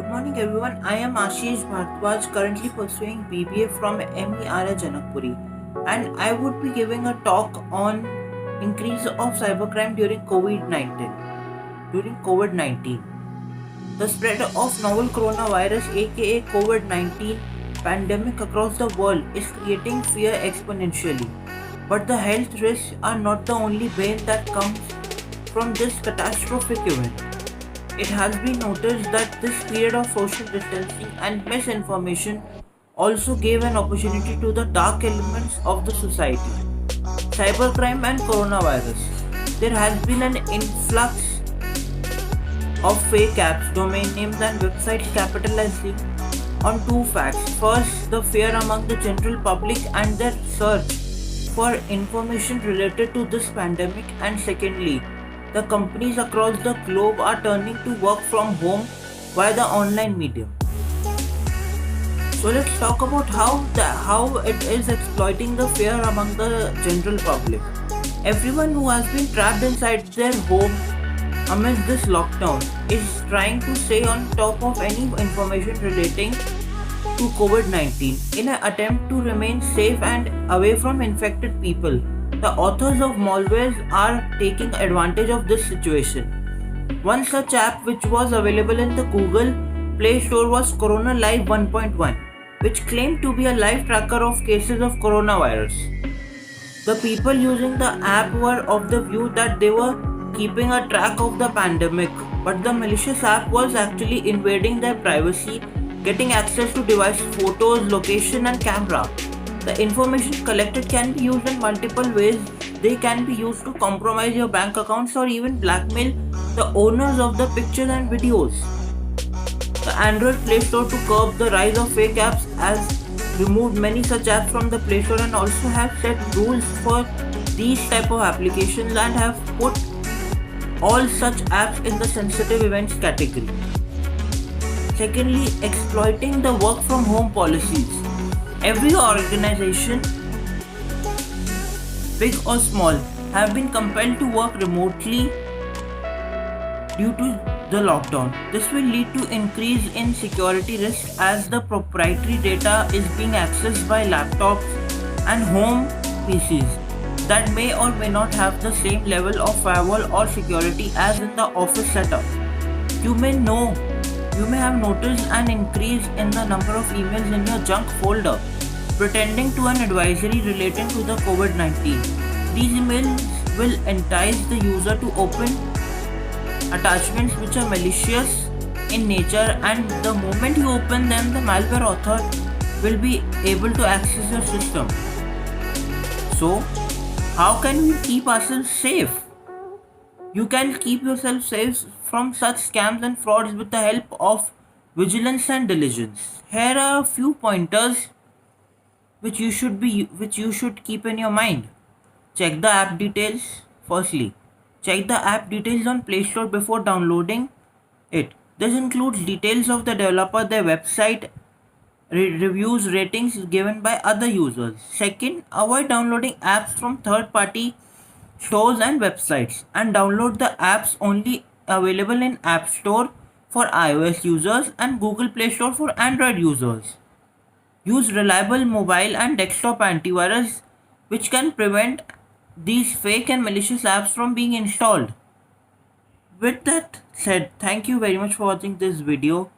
Morning everyone, I am Ashish Bhardwaj, currently pursuing BBA from MERA Janakpuri, and I would be giving a talk on increase of cybercrime during COVID-19. During COVID-19, the spread of novel coronavirus aka COVID-19 pandemic across the world is creating fear exponentially. But the health risks are not the only pain that comes from this catastrophic event. It has been noticed that this period of social distancing and misinformation also gave an opportunity to the dark elements of the society. Cybercrime and coronavirus. There has been an influx of fake apps, domain names, and websites capitalizing on two facts. First, the fear among the general public and their search for information related to this pandemic, and secondly, the companies across the globe are turning to work from home via the online medium. So let's talk about how it is exploiting the fear among the general public. Everyone who has been trapped inside their home amidst this lockdown is trying to stay on top of any information relating to COVID-19 in an attempt to remain safe and away from infected people. The authors of malwares are taking advantage of this situation. One such app which was available in the Google Play Store was Corona Live 1.1, which claimed to be a live tracker of cases of coronavirus. The people using the app were of the view that they were keeping a track of the pandemic, but the malicious app was actually invading their privacy, getting access to device photos, location, and camera. The information collected can be used in multiple ways. They can be used to compromise your bank accounts or even blackmail the owners of the pictures and videos. The Android Play Store, to curb the rise of fake apps, has removed many such apps from the Play Store and also have set rules for these type of applications and have put all such apps in the sensitive events category. Secondly, exploiting the work from home policies. Every organization, big or small, have been compelled to work remotely due to the lockdown. This will lead to increase in security risks as the proprietary data is being accessed by laptops and home PCs that may or may not have the same level of firewall or security as in the office setup. You may have noticed an increase in the number of emails in your junk folder pretending to an advisory relating to the COVID-19. These emails will entice the user to open attachments which are malicious in nature, and the moment you open them, the malware author will be able to access your system. So, how can we keep ourselves safe? You can keep yourself safe from such scams and frauds with the help of vigilance and diligence. Here are a few pointers which you should keep in your mind. Check the app details. Firstly, check the app details on Play Store before downloading it. This includes details of the developer, their website, reviews, ratings given by other users. Second, avoid downloading apps from third-party stores and websites, and download the apps only available in App Store for iOS users and Google Play Store for Android users. Use reliable mobile and desktop antivirus which can prevent these fake and malicious apps from being installed. With that said, thank you very much for watching this video.